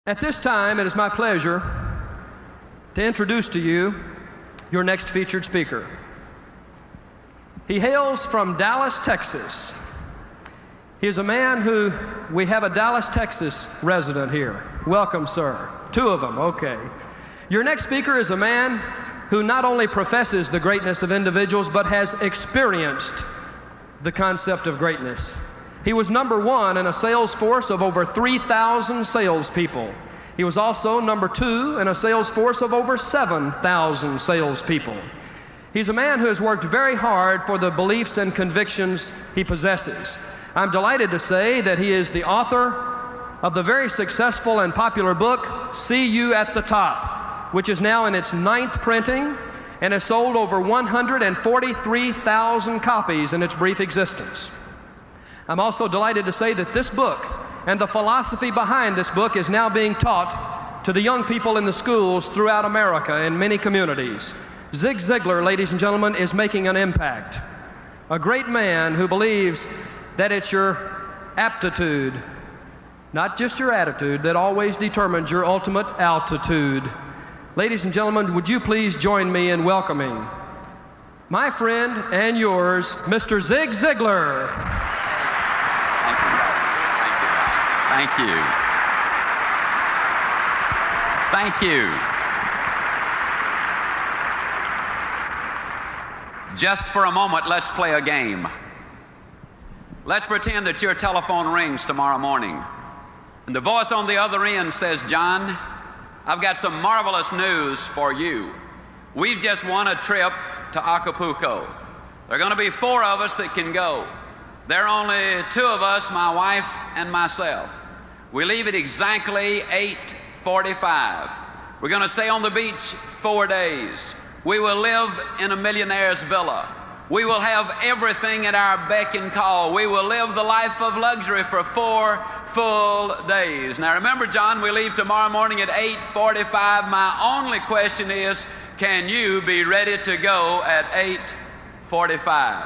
At this time, it is my pleasure to introduce to you your next featured speaker. He hails from Dallas, Texas. He is a man who, we have a Dallas, Texas resident here. Welcome, sir. Two of them, okay. Your next speaker is a man who not only professes the greatness of individuals, but has experienced the concept of greatness. He was number one in a sales force of over 3,000 salespeople. He was also number two in a sales force of over 7,000 salespeople. He's a man who has worked very hard for the beliefs and convictions he possesses. I'm delighted to say that he is the author of the very successful and popular book, See You at the Top, which is now in its 9th printing and has sold over 143,000 copies in its brief existence. I'm also delighted to say that this book and the philosophy behind this book is now being taught to the young people in the schools throughout America in many communities. Zig Ziglar, ladies and gentlemen, is making an impact. A great man who believes that it's your aptitude, not just your attitude, that always determines your ultimate altitude. Ladies and gentlemen, would you please join me in welcoming my friend and yours, Mr. Zig Ziglar. Thank you. Thank you. Just for a moment, let's play a game. Let's pretend that your telephone rings tomorrow morning, and the voice on the other end says, "John, I've got some marvelous news for you. We've just won a trip to Acapulco. There are going to be 4 of us that can go. There are only 2 of us, my wife and myself. We leave at exactly 8:45. We're going to stay on the beach 4 days. We will live in a millionaire's villa. We will have everything at our beck and call. We will live the life of luxury for 4 full days." Now remember, John, we leave tomorrow morning at 8:45. My only question is, can you be ready to go at 8:45?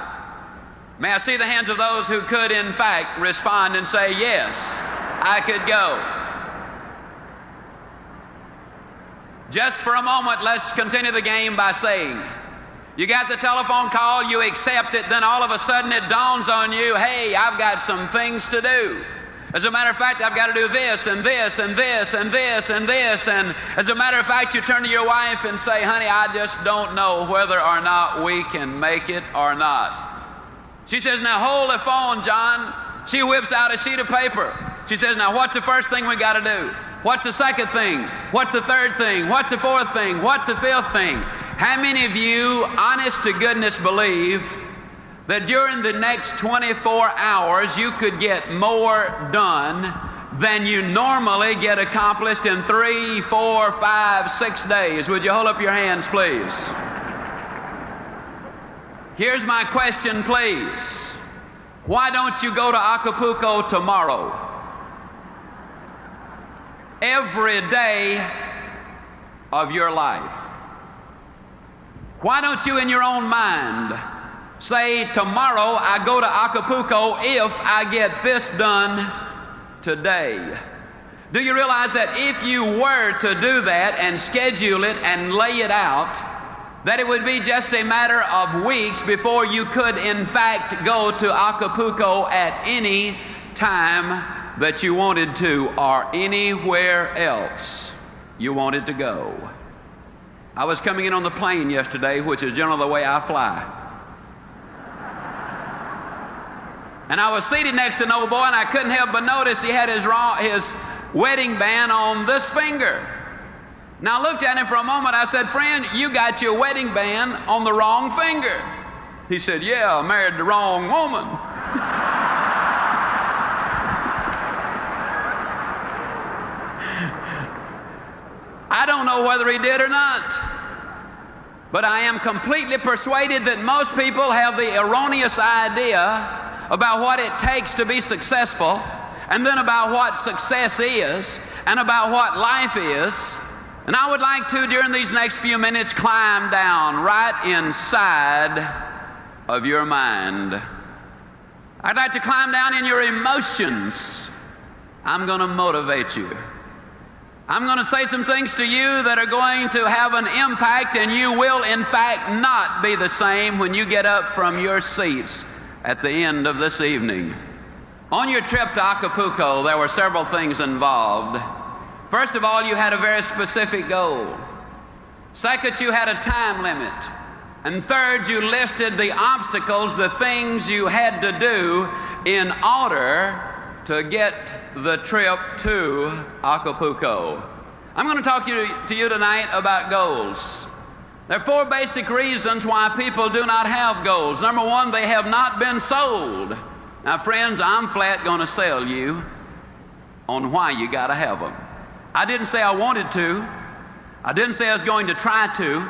May I see the hands of those who could, in fact, respond and say, "Yes, I could go." Just for a moment, let's continue the game by saying, you got the telephone call, you accept it, then all of a sudden it dawns on you, hey, I've got some things to do. As a matter of fact, I've got to do this and this and this and this and this. And as a matter of fact, you turn to your wife and say, "Honey, I just don't know whether or not we can make it or not." She says, "Now hold the phone, John." She whips out a sheet of paper. She says, "Now what's the first thing we got to do? What's the second thing? What's the third thing? What's the fourth thing? What's the fifth thing?" How many of you, honest to goodness, believe that during the next 24 hours you could get more done than you normally get accomplished in 3, 4, 5, 6 days? Would you hold up your hands, please? Here's my question, please. Why don't you go to Acapulco tomorrow? Every day of your life. Why don't you, in your own mind, say, "Tomorrow I go to Acapulco if I get this done today"? Do you realize that if you were to do that and schedule it and lay it out, that it would be just a matter of weeks before you could, in fact, go to Acapulco at any time that you wanted to, or anywhere else you wanted to go? I was coming in on the plane yesterday, which is generally the way I fly. And I was seated next to an old boy, and I couldn't help but notice he had his wedding band on this finger. Now I looked at him for a moment. I said, "Friend, you got your wedding band on the wrong finger." He said, "Yeah, I married the wrong woman." I don't know whether he did or not, but I am completely persuaded that most people have the erroneous idea about what it takes to be successful, and then about what success is, and about what life is. And I would like to, during these next few minutes, climb down right inside of your mind. I'd like to climb down in your emotions. I'm going to motivate you. I'm going to say some things to you that are going to have an impact, and you will, in fact, not be the same when you get up from your seats at the end of this evening. On your trip to Acapulco, there were several things involved. First of all, you had a very specific goal. Second, you had a time limit. And third, you listed the obstacles, the things you had to do in order to get the trip to Acapulco. I'm going to talk to you tonight about goals. There are 4 basic reasons why people do not have goals. Number 1, they have not been sold. Now, friends, I'm flat going to sell you on why you got to have them. I didn't say I wanted to. I didn't say I was going to try to.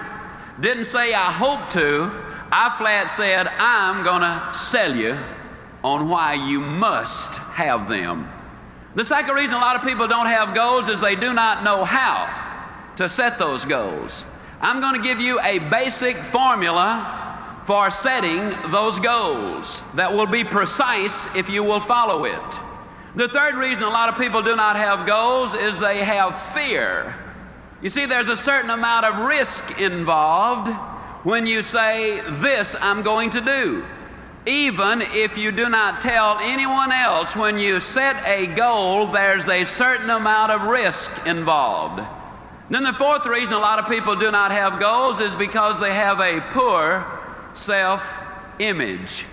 Didn't say I hope to. I flat said I'm going to sell you on why you must have them. The second reason a lot of people don't have goals is they do not know how to set those goals. I'm going to give you a basic formula for setting those goals that will be precise if you will follow it. The third reason a lot of people do not have goals is they have fear. You see, there's a certain amount of risk involved when you say, this I'm going to do. Even if you do not tell anyone else, when you set a goal, there's a certain amount of risk involved. Then the fourth reason a lot of people do not have goals is because they have a poor self-image.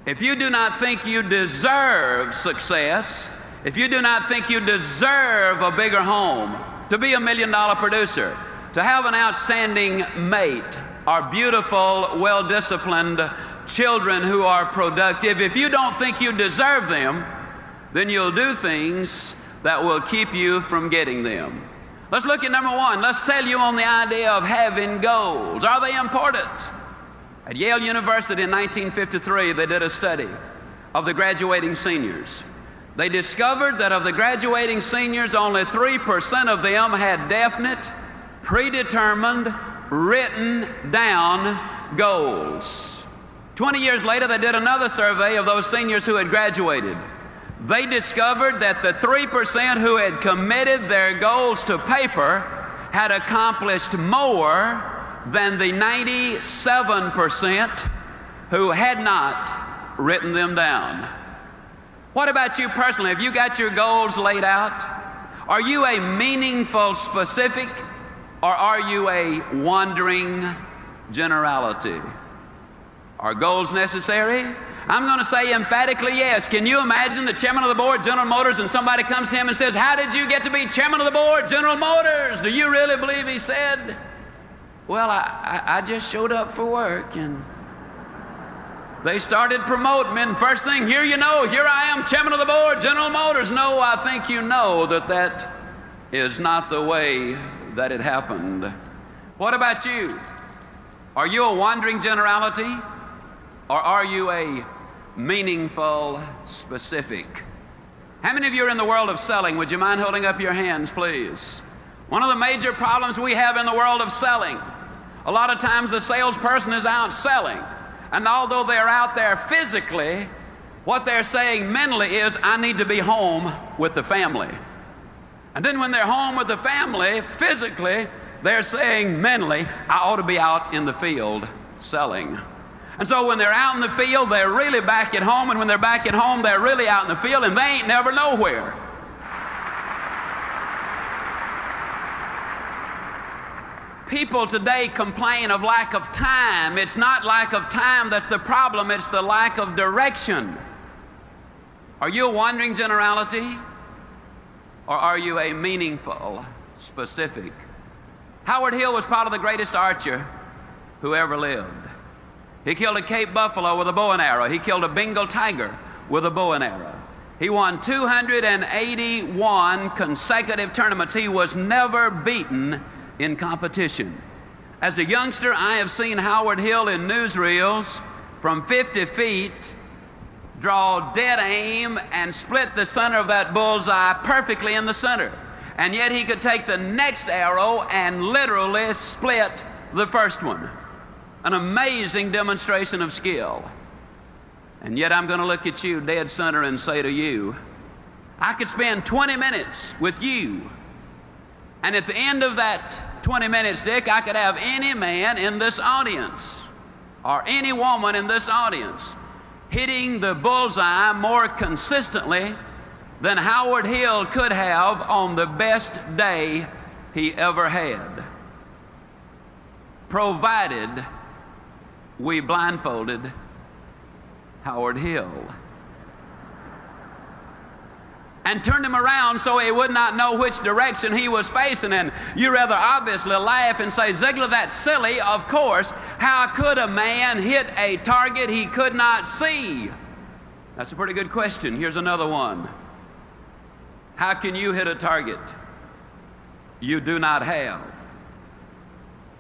If you do not think you deserve success, if you do not think you deserve a bigger home, to be $1 million producer, to have an outstanding mate, or beautiful, well-disciplined children who are productive, if you don't think you deserve them, then you'll do things that will keep you from getting them. Let's look at number 1. Let's sell you on the idea of having goals. Are they important? At Yale University in 1953, they did a study of the graduating seniors. They discovered that of the graduating seniors, only 3% of them had definite, predetermined, written down goals. 20 years later, they did another survey of those seniors who had graduated. They discovered that the 3% who had committed their goals to paper had accomplished more than the 97% who had not written them down. What about you personally? Have you got your goals laid out? Are you a meaningful specific, or are you a wandering generality? Are goals necessary? I'm going to say emphatically yes. Can you imagine the chairman of the board, General Motors, and somebody comes to him and says, how did you get to be chairman of the board, General Motors? Do you really believe he said, well, I just showed up for work and they started promoting me, and first thing, here you know, here I am, chairman of the board, General Motors. No, I think you know that that is not the way that it happened. What about you? Are you a wandering generality, or are you a meaningful specific? How many of you are in the world of selling? Would you mind holding up your hands, please? One of the major problems we have in the world of selling, a lot of times the salesperson is out selling. And although they're out there physically, what they're saying mentally is, I need to be home with the family. And then when they're home with the family, physically, they're saying mentally, I ought to be out in the field selling. And so when they're out in the field, they're really back at home, and when they're back at home, they're really out in the field, and they ain't never nowhere. People today complain of lack of time. It's not lack of time that's the problem, it's the lack of direction. Are you a wandering generality, or are you a meaningful specific? Howard Hill was probably the greatest archer who ever lived. He killed a Cape buffalo with a bow and arrow. He killed a Bengal tiger with a bow and arrow. He won 281 consecutive tournaments. He was never beaten in competition. As a youngster, I have seen Howard Hill in newsreels from 50 feet draw dead aim and split the center of that bullseye perfectly in the center. And yet he could take the next arrow and literally split the first one. An amazing demonstration of skill. And yet I'm going to look at you dead center and say to you, I could spend 20 minutes with you And at the end of that 20 minutes, Dick, I could have any man in this audience or any woman in this audience hitting the bullseye more consistently than Howard Hill could have on the best day he ever had, provided we blindfolded Howard Hill and turned him around so he would not know which direction he was facing. And you rather obviously laugh and say, Zigler, that's silly. Of course. How could a man hit a target he could not see? That's a pretty good question. Here's another one. How can you hit a target you do not have?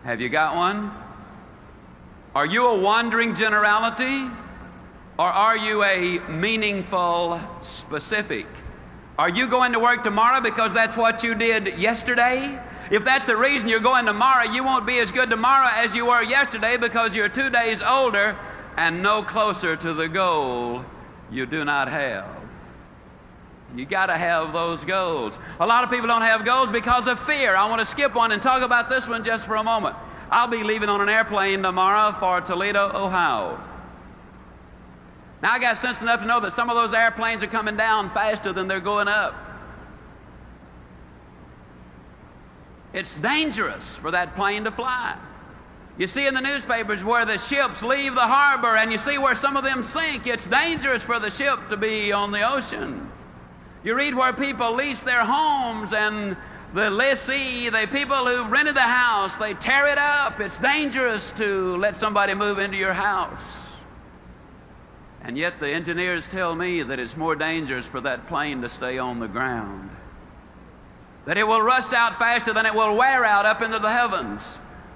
Have you got one? Are you a wandering generality, or are you a meaningful specific? Are you going to work tomorrow because that's what you did yesterday? If that's the reason you're going tomorrow, you won't be as good tomorrow as you were yesterday because you're 2 days older and no closer to the goal you do not have. You got to have those goals. A lot of people don't have goals because of fear. I want to skip one and talk about this one just for a moment. I'll be leaving on an airplane tomorrow for Toledo, Ohio. Now, I got sense enough to know that some of those airplanes are coming down faster than they're going up. It's dangerous for that plane to fly. You see in the newspapers where the ships leave the harbor, and you see where some of them sink. It's dangerous for the ship to be on the ocean. You read where people lease their homes, and the lessee, the people who rented the house, they tear it up. It's dangerous to let somebody move into your house. And yet the engineers tell me that it's more dangerous for that plane to stay on the ground, that it will rust out faster than it will wear out up into the heavens.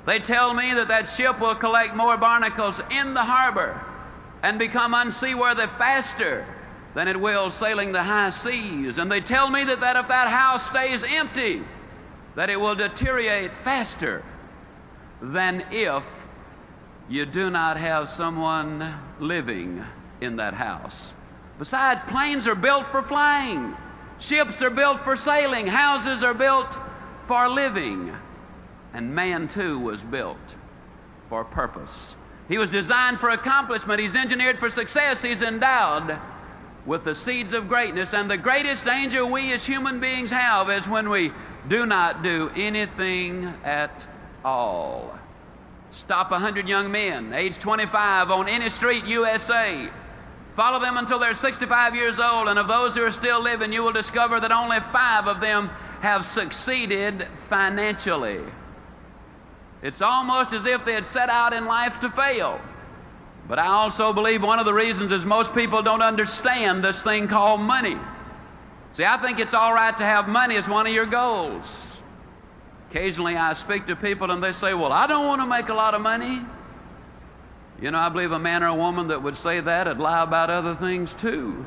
They tell me that that ship will collect more barnacles in the harbor and become unseaworthy faster than it will sailing the high seas. And they tell me that if that house stays empty, that it will deteriorate faster than if you do not have someone living in that house. Besides, planes are built for flying. Ships are built for sailing. Houses are built for living. And man, too, was built for purpose. He was designed for accomplishment. He's engineered for success. He's endowed with the seeds of greatness. And the greatest danger we as human beings have is when we do not do anything at all. Stop 100 young men, age 25, on any street, USA. Follow them until they're 65 years old, and of those who are still living, you will discover that only 5 of them have succeeded financially. It's almost as if they had set out in life to fail. But I also believe one of the reasons is most people don't understand this thing called money. See, I think it's all right to have money as one of your goals. Occasionally I speak to people and they say, well, I don't want to make a lot of money. You know, I believe a man or a woman that would say that would lie about other things too.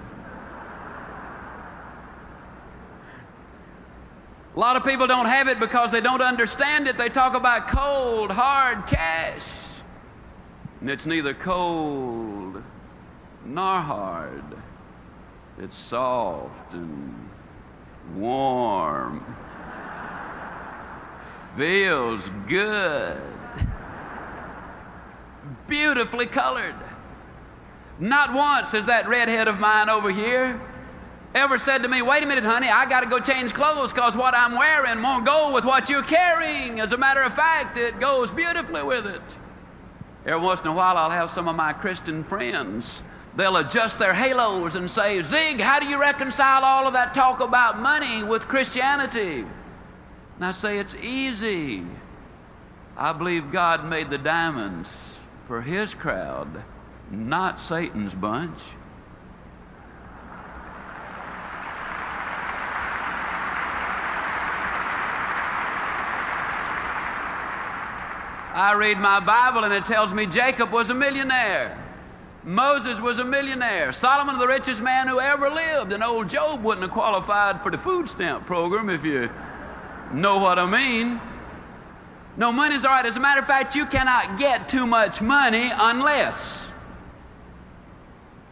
A lot of people don't have it because they don't understand it. They talk about cold, hard cash. And it's neither cold nor hard. It's soft and warm. Feels good. Beautifully colored. Not once has that redhead of mine over here ever said to me, wait a minute, honey, I got to go change clothes because what I'm wearing won't go with what you're carrying. As a matter of fact, it goes beautifully with it. Every once in a while, I'll have some of my Christian friends. They'll adjust their halos and say, Zig, how do you reconcile all of that talk about money with Christianity? And I say, it's easy. I believe God made the diamonds for His crowd, not Satan's bunch. I read my Bible and it tells me Jacob was a millionaire. Moses was a millionaire. Solomon, the richest man who ever lived. And old Job wouldn't have qualified for the food stamp program, if you know what I mean. No, money's all right. As a matter of fact, you cannot get too much money unless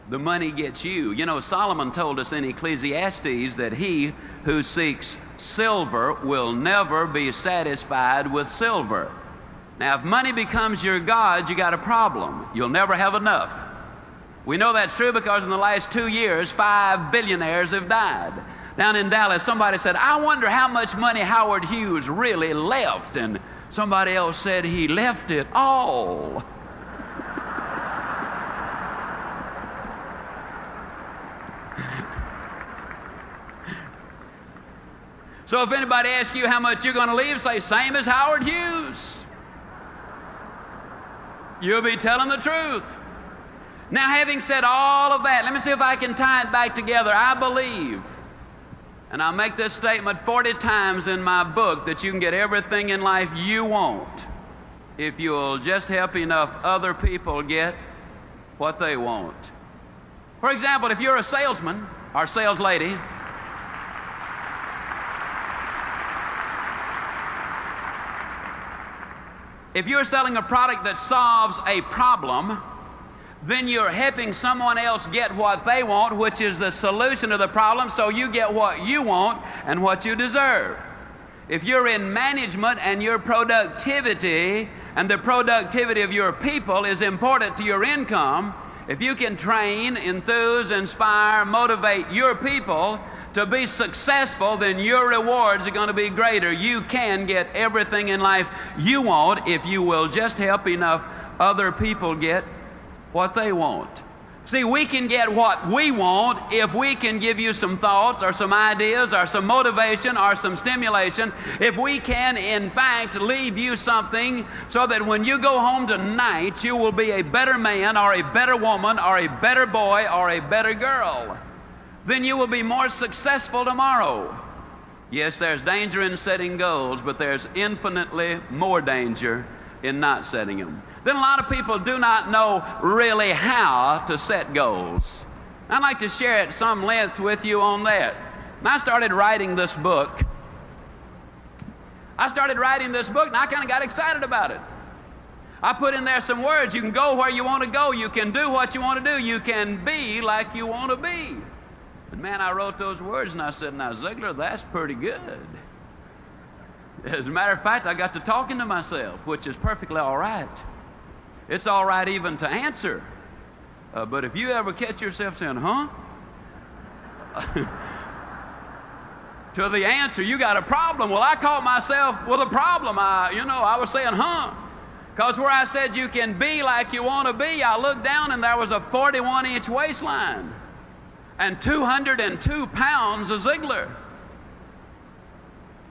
the money gets you. You know, Solomon told us in Ecclesiastes that he who seeks silver will never be satisfied with silver. Now, if money becomes your god, you got a problem. You'll never have enough. We know that's true because in the last 2 years, 5 billionaires have died. Down in Dallas, somebody said, I wonder how much money Howard Hughes really left. And somebody else said he left it all. So if anybody asks you how much you're going to leave, say, same as Howard Hughes. You'll be telling the truth. Now, having said all of that, let me see if I can tie it back together. I believe, and I'll make this statement 40 times in my book, that you can get everything in life you want if you'll just help enough other people get what they want. For example, if you're a salesman or sales lady, if you're selling a product that solves a problem, then you're helping someone else get what they want, which is the solution to the problem, so you get what you want and what you deserve. If you're in management and your productivity and the productivity of your people is important to your income, if you can train, enthuse, inspire, motivate your people to be successful, then your rewards are going to be greater. You can get everything in life you want if you will just help enough other people get what they want. See, we can get what we want if we can give you some thoughts or some ideas or some motivation or some stimulation. If we can, in fact, leave you something so that when you go home tonight, you will be a better man or a better woman or a better boy or a better girl. Then you will be more successful tomorrow. Yes, there's danger in setting goals, but there's infinitely more danger in not setting them. Then a lot of people do not know really how to set goals. I'd like to share at some length with you on that. When I started writing this book, and I kind of got excited about it. I put in there some words. You can go where you want to go. You can do what you want to do. You can be like you want to be. And man, I wrote those words and I said, now Zigler, that's pretty good. As a matter of fact, I got to talking to myself, which is perfectly all right. It's all right even to answer. But if you ever catch yourself saying, huh? To the answer, you got a problem. Well, I caught myself with a problem. I was saying, huh? Because where I said you can be like you want to be, I looked down and there was a 41-inch waistline and 202 pounds of Zigler.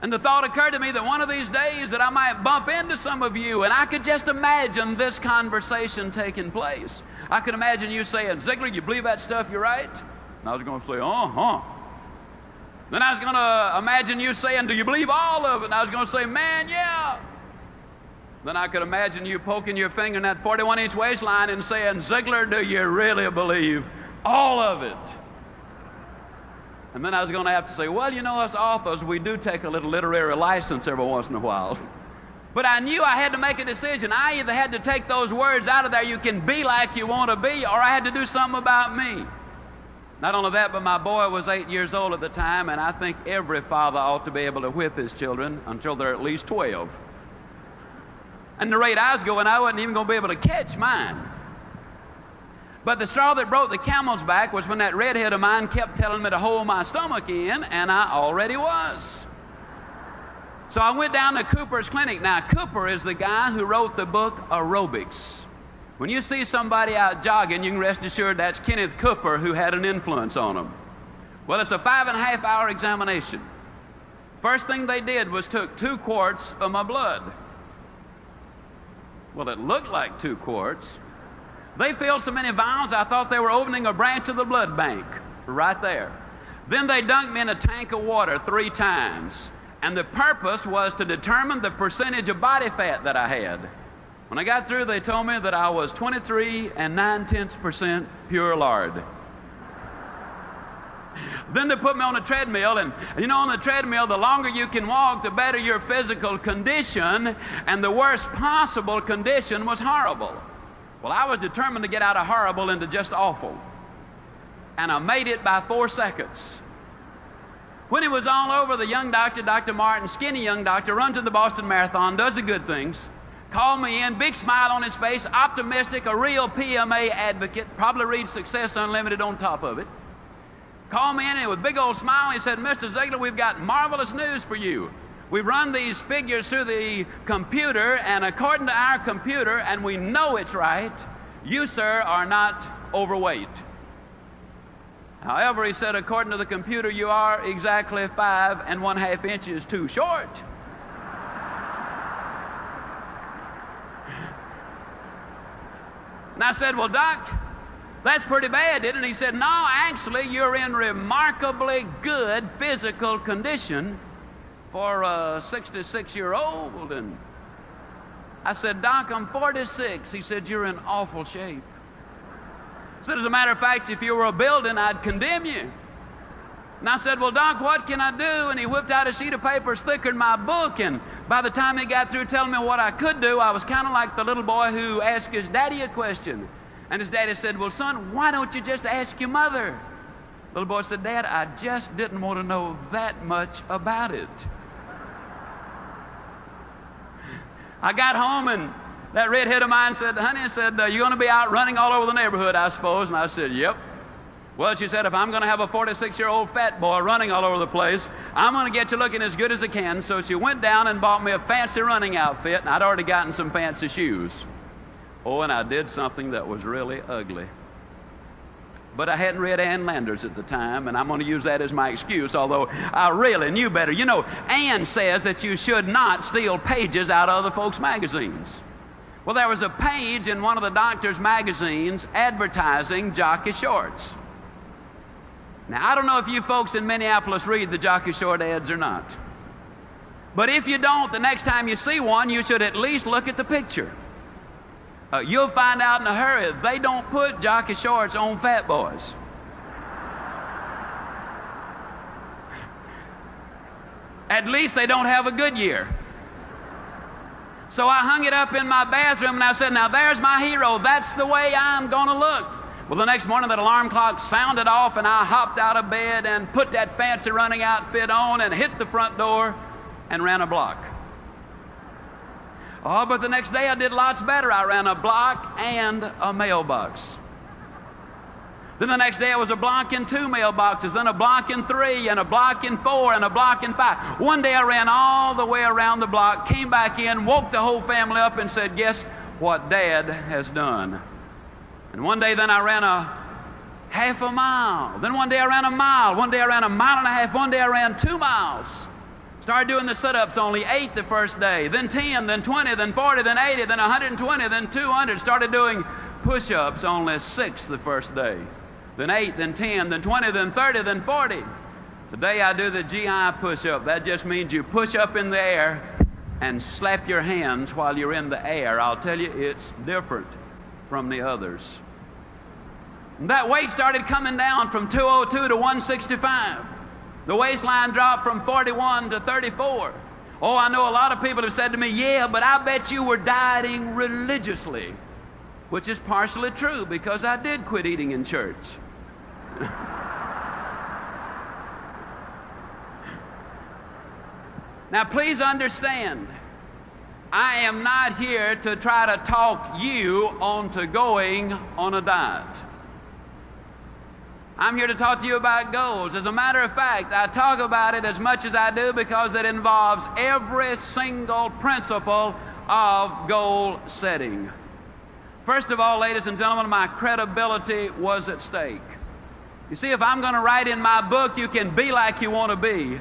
And the thought occurred to me that one of these days that I might bump into some of you, and I could just imagine this conversation taking place. I could imagine you saying, Zigler, you believe that stuff you write? And I was going to say, uh-huh. Then I was going to imagine you saying, do you believe all of it? And I was going to say, man, yeah. Then I could imagine you poking your finger in that 41-inch waistline and saying, Zigler, do you really believe all of it? And then I was going to have to say, well, you know, us authors, we do take a little literary license every once in a while. But I knew I had to make a decision. I either had to take those words out of there, you can be like you want to be, or I had to do something about me. Not only that, but my boy was 8 years old at the time, and I think every father ought to be able to whip his children until they're at least 12. And the rate I was going, I wasn't even going to be able to catch mine. But the straw that broke the camel's back was when that redhead of mine kept telling me to hold my stomach in, and I already was. So I went down to Cooper's clinic. Now, Cooper is the guy who wrote the book Aerobics. When you see somebody out jogging, you can rest assured that's Kenneth Cooper who had an influence on them. Well, it's a 5.5-hour examination. First thing they did was took 2 quarts of my blood. Well, it looked like 2 quarts. They filled so many vials, I thought they were opening a branch of the blood bank right there. Then they dunked me in a tank of water 3 times. And the purpose was to determine the percentage of body fat that I had. When I got through, they told me that I was 23 9/10% pure lard. Then they put me on a treadmill, and you know, on the treadmill, the longer you can walk, the better your physical condition, and the worst possible condition was horrible. Well, I was determined to get out of horrible into just awful. and I made it by 4 seconds. When it was all over, the young doctor, Dr. Martin, skinny young doctor, runs in the Boston Marathon, does the good things, called me in, big smile on his face, optimistic, a real PMA advocate, probably reads Success Unlimited on top of it. Called me in and with a big old smile, he said, Mr. Zigler, we've got marvelous news for you. We run these figures through the computer, and according to our computer, and we know it's right, you, sir, are not overweight. However, he said, according to the computer, you are exactly 5 1/2 inches too short. And I said, well, Doc, that's pretty bad, isn't it? He said, no, actually, you're in remarkably good physical condition for a 66-year-old. And I said, Doc, I'm 46. He said, you're in awful shape. I said, as a matter of fact, if you were a building, I'd condemn you. And I said, well, Doc, what can I do? And he whipped out a sheet of paper thicker than my book, and by the time he got through telling me what I could do, I was kind of like the little boy who asked his daddy a question. And his daddy said, well, son, why don't you just ask your mother? The little boy said, Dad, I just didn't want to know that much about it. I got home, and that redhead of mine said, honey, you're going to be out running all over the neighborhood, I suppose. And I said, yep. Well, she said, if I'm going to have a 46-year-old fat boy running all over the place, I'm going to get you looking as good as I can. So she went down and bought me a fancy running outfit, and I'd already gotten some fancy shoes. Oh, and I did something that was really ugly. But I hadn't read Ann Landers at the time, and I'm going to use that as my excuse, although I really knew better. You know, Ann says that you should not steal pages out of other folks' magazines. Well, there was a page in one of the doctor's magazines advertising jockey shorts. Now, I don't know if you folks in Minneapolis read the jockey short ads or not. But if you don't, the next time you see one, you should at least look at the picture. You'll find out in a hurry, they don't put jockey shorts on fat boys. At least they don't have a Goodyear. So I hung it up in my bathroom, and I said, now there's my hero. That's the way I'm going to look. Well, the next morning that alarm clock sounded off, and I hopped out of bed and put that fancy running outfit on and hit the front door and ran a block. Oh, but the next day I did lots better. I ran a block and a mailbox. Then the next day it was a block and 2 mailboxes, then a block and 3, and a block and 4, and a block and 5. One day I ran all the way around the block, came back in, woke the whole family up, and said, guess what Dad has done? And one day then I ran a half a mile. Then one day I ran a mile. One day I ran a mile and a half. One day I ran 2 miles. Started doing the sit-ups, only 8 the first day, then 10, then 20, then 40, then 80, then 120, then 200. Started doing push-ups, only 6 the first day, then 8, then 10, then 20, then 30, then 40. Today I do the GI push-up. That just means you push up in the air and slap your hands while you're in the air. I'll tell you, it's different from the others. And that weight started coming down from 202 to 165. The waistline dropped from 41 to 34. Oh, I know a lot of people have said to me, yeah, but I bet you were dieting religiously, which is partially true because I did quit eating in church. Now, please understand, I am not here to try to talk you onto going on a diet. I'm here to talk to you about goals. As a matter of fact, I talk about it as much as I do because it involves every single principle of goal setting. First of all, ladies and gentlemen, my credibility was at stake. You see, if I'm going to write in my book, you can be like you want to be.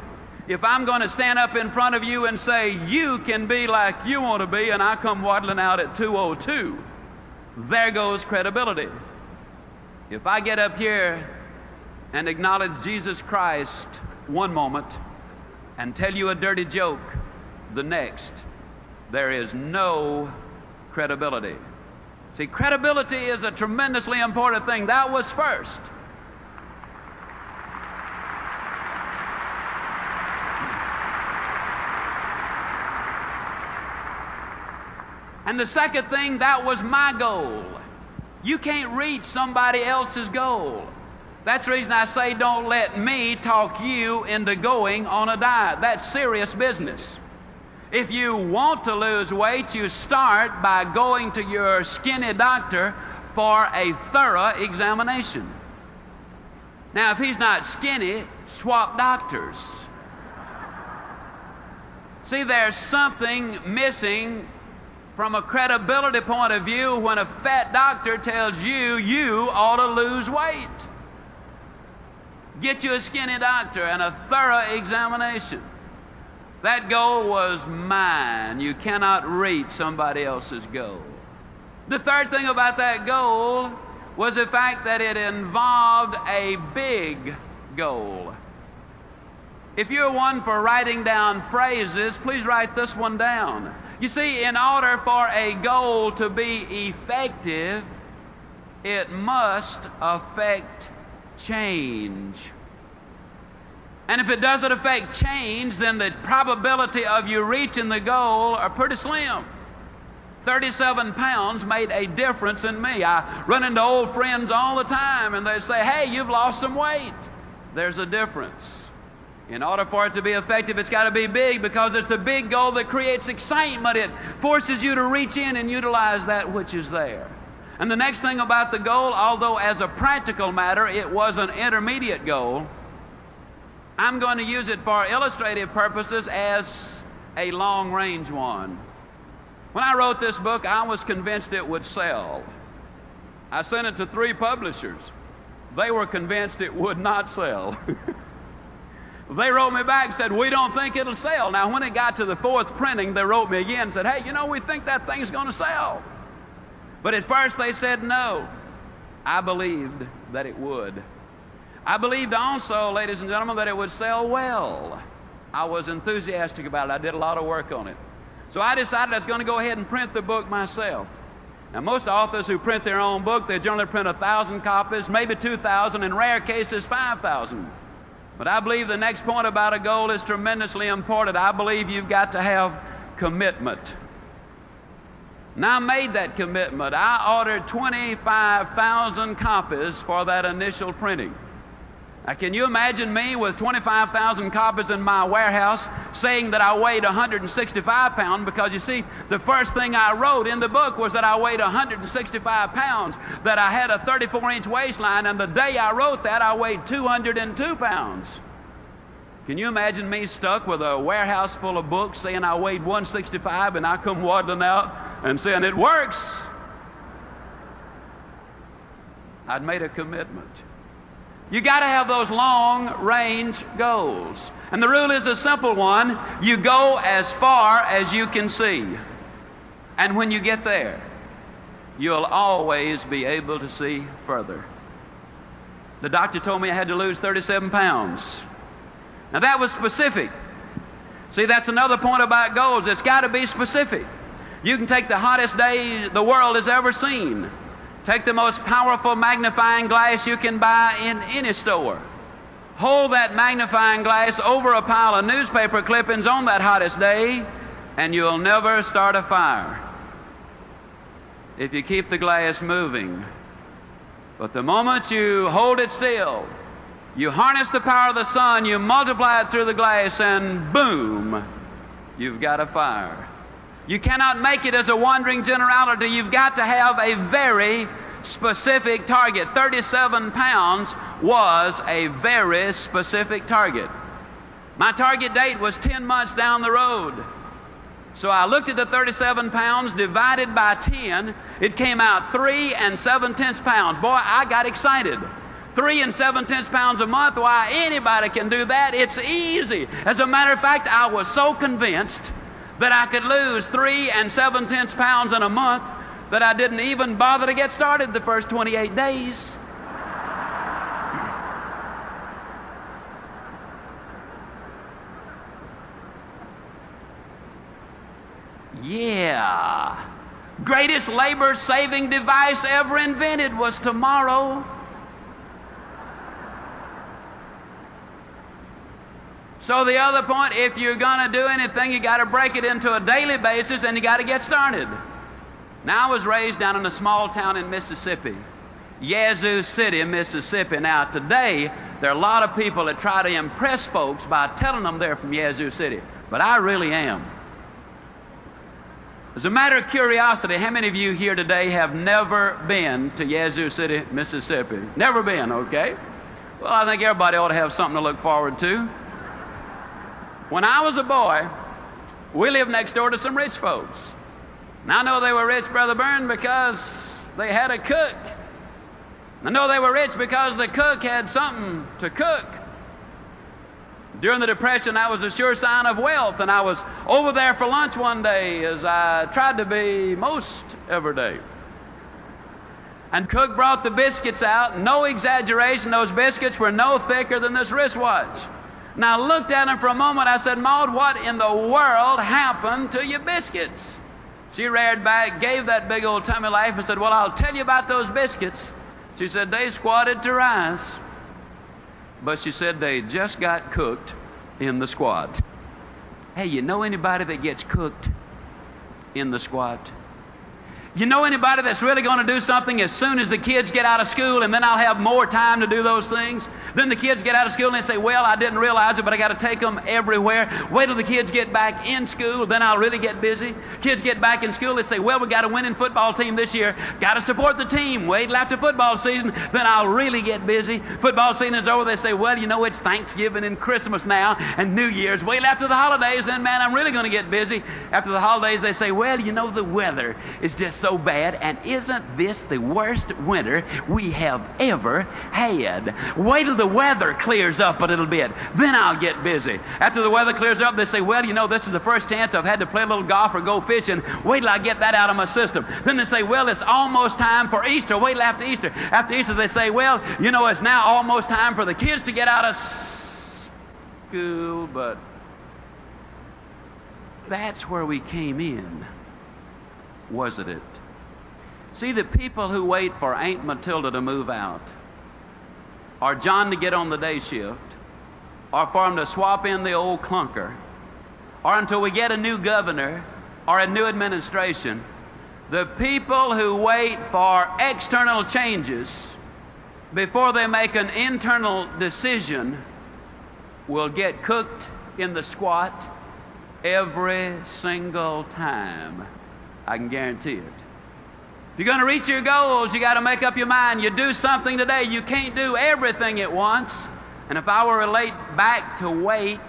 If I'm going to stand up in front of you and say, you can be like you want to be, and I come waddling out at 2:02, there goes credibility. If I get up here and acknowledge Jesus Christ one moment and tell you a dirty joke the next, there is no credibility. See, credibility is a tremendously important thing. That was first. And the second thing, that was my goal. You can't reach somebody else's goal. That's the reason I say don't let me talk you into going on a diet. That's serious business. If you want to lose weight, you start by going to your skinny doctor for a thorough examination. Now, if he's not skinny, swap doctors. See, there's something missing from a credibility point of view when a fat doctor tells you you ought to lose weight. Get you a skinny doctor and a thorough examination. That goal was mine. You cannot reach somebody else's goal. The third thing about that goal was the fact that it involved a big goal. If you're one for writing down phrases, please write this one down. You see, in order for a goal to be effective, it must affect change. And if it doesn't affect change, then the probability of you reaching the goal are pretty slim. 37 pounds made a difference in me. I run into old friends all the time and they say, hey, you've lost some weight. There's a difference. In order for it to be effective, it's got to be big, because it's the big goal that creates excitement. It forces you to reach in and utilize that which is there. And the next thing about the goal, although as a practical matter it was an intermediate goal, I'm going to use it for illustrative purposes as a long-range one. When I wrote this book, I was convinced it would sell. I sent it to 3 publishers. They were convinced it would not sell. They wrote me back and said, we don't think it'll sell. Now, when it got to the 4th printing, they wrote me again and said, hey, you know, we think that thing's going to sell. But at first they said no. I believed that it would. I believed also, ladies and gentlemen, that it would sell well. I was enthusiastic about it. I did a lot of work on it. So I decided I was going to go ahead and print the book myself. Now, most authors who print their own book, they generally print 1,000 copies, maybe 2,000, in rare cases 5,000. But I believe the next point about a goal is tremendously important. I believe you've got to have commitment. Now, I made that commitment. I ordered 25,000 copies for that initial printing. Now, can you imagine me with 25,000 copies in my warehouse saying that I weighed 165 pounds? Because you see, the first thing I wrote in the book was that I weighed 165 pounds, that I had a 34-inch waistline, and the day I wrote that, I weighed 202 pounds. Can you imagine me stuck with a warehouse full of books saying I weighed 165 and I come waddling out and saying, it works? I'd made a commitment. You got to have those long-range goals. And the rule is a simple one. You go as far as you can see. And when you get there, you'll always be able to see further. The doctor told me I had to lose 37 pounds. Now, that was specific. See, that's another point about goals. It's got to be specific. You can take the hottest day the world has ever seen. Take the most powerful magnifying glass you can buy in any store. Hold that magnifying glass over a pile of newspaper clippings on that hottest day, and you'll never start a fire if you keep the glass moving. But the moment you hold it still, you harness the power of the sun, you multiply it through the glass, and boom, you've got a fire. You cannot make it as a wandering generality. You've got to have a very specific target. 37 pounds was a very specific target. My target date was 10 months down the road. So I looked at the 37 pounds divided by 10. It came out 3 7/10 pounds. Boy, I got excited. 3 7/10 pounds a month. Why, anybody can do that. It's easy. As a matter of fact, I was so convinced that I could lose 3 7/10 pounds in a month that I didn't even bother to get started the first 28 days. Yeah. Greatest labor-saving device ever invented was tomorrow. So the other point, if you're going to do anything, you got to break it into a daily basis, and you got to get started. Now, I was raised down in a small town in Mississippi. Yazoo City, Mississippi. Now, today, there are a lot of people that try to impress folks by telling them they're from Yazoo City, but I really am. As a matter of curiosity, how many of you here today have never been to Yazoo City, Mississippi? Never been, okay? Well, I think everybody ought to have something to look forward to. When I was a boy, we lived next door to some rich folks. Now, I know they were rich, Brother Byrne, because they had a cook. I know they were rich because the cook had something to cook. During the Depression, that was a sure sign of wealth, and I was over there for lunch one day, as I tried to be most every day. And cook brought the biscuits out. No exaggeration, those biscuits were no thicker than this wristwatch. Now, I looked at them for a moment. I said, Maud, what in the world happened to your biscuits? She reared back, gave that big old tummy laugh, and said, well, I'll tell you about those biscuits. She said, they squatted to rise. But she said they just got cooked in the squat. Hey, you know anybody that gets cooked in the squat? You know anybody that's really going to do something as soon as the kids get out of school, and then I'll have more time to do those things? Then the kids get out of school and they say, well, I didn't realize it, but I got to take them everywhere. Wait till the kids get back in school, then I'll really get busy. Kids get back in school, they say, well, we got a winning football team this year. Got to support the team. Wait till after football season, then I'll really get busy. Football season is over, they say, well, you know, it's Thanksgiving and Christmas now and New Year's. Wait till after the holidays, then, man, I'm really going to get busy. After the holidays, they say, well, you know, the weather is just so bad, and isn't this the worst winter we have ever had? Wait till the weather clears up a little bit, then I'll get busy. After the weather clears up, they say, well, you know, this is the first chance I've had to play a little golf or go fishing. Wait till I get that out of my system. Then they say, well, it's almost time for Easter. Wait till after Easter. After Easter, they say, well, you know, it's now almost time for the kids to get out of school, but that's where we came in, wasn't it? See, the people who wait for Aunt Matilda to move out, or John to get on the day shift, or for him to swap in the old clunker, or until we get a new governor or a new administration, the people who wait for external changes before they make an internal decision will get cooked in the squat every single time. I can guarantee it. If you're going to reach your goals, you got to make up your mind. You do something today. You can't do everything at once. And if I were to relate back to weight,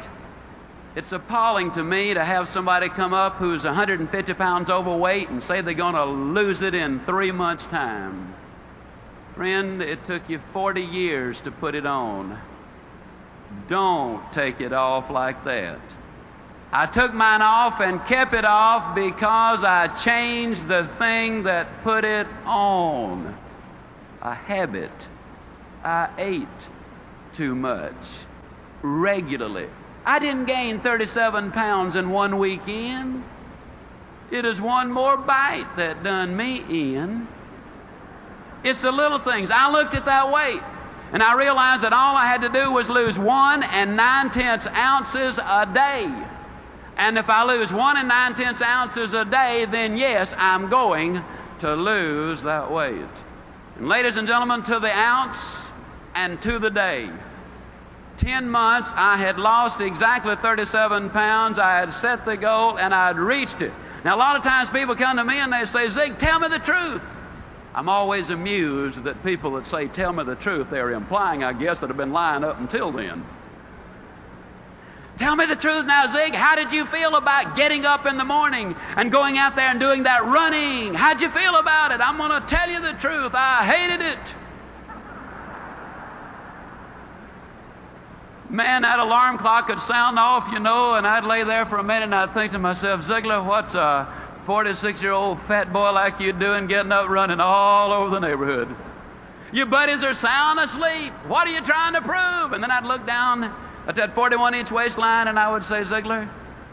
it's appalling to me to have somebody come up who's 150 pounds overweight and say they're going to lose it in 3 months' time. Friend, it took you 40 years to put it on. Don't take it off like that. I took mine off and kept it off because I changed the thing that put it on. A habit. I ate too much regularly. I didn't gain 37 pounds in one weekend. It is one more bite that done me in. It's the little things. I looked at that weight and I realized that all I had to do was lose 1 9/10 ounces a day. And if I lose 1 9/10 ounces a day, then yes, I'm going to lose that weight. And ladies and gentlemen, to the ounce and to the day. 10 months, I had lost exactly 37 pounds. I had set the goal and I'd reached it. Now, a lot of times people come to me and they say, Zig, tell me the truth. I'm always amused that people that say, tell me the truth, they're implying, I guess, that have been lying up until then. Tell me the truth now, Zig. How did you feel about getting up in the morning and going out there and doing that running? How'd you feel about it? I'm going to tell you the truth. I hated it. Man, that alarm clock would sound off, you know, and I'd lay there for a minute and I'd think to myself, Zigler, what's a 46-year-old fat boy like you doing getting up running all over the neighborhood? Your buddies are sound asleep. What are you trying to prove? And then I'd look down at that 41-inch waistline and I would say, Zigler,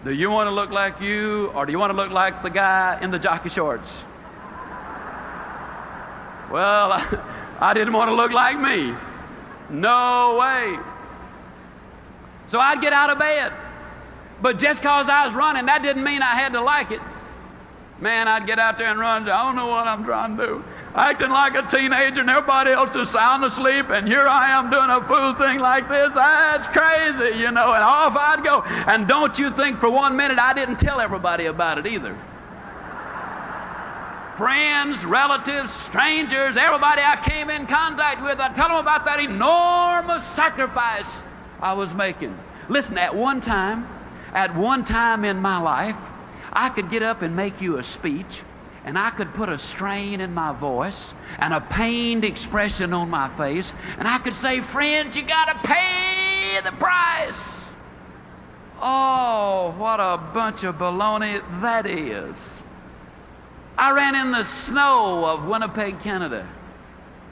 do you want to look like you or do you want to look like the guy in the jockey shorts? Well, I didn't want to look like me. No way. So I'd get out of bed. But just because I was running, that didn't mean I had to like it. Man, I'd get out there and run. I don't know what I'm trying to do. acting like a teenager, and everybody else is sound asleep, and here I am doing a fool thing like this. That's crazy, you know, and off I'd go. And don't you think for 1 minute I didn't tell everybody about it either. Friends, relatives, strangers, everybody I came in contact with, I'd tell them about that enormous sacrifice I was making. Listen, at one time in my life, I could get up and make you a speech, and I could put a strain in my voice and a pained expression on my face, and I could say, friends, you got to pay the price. Oh, what a bunch of baloney that is. I ran in the snow of Winnipeg, Canada.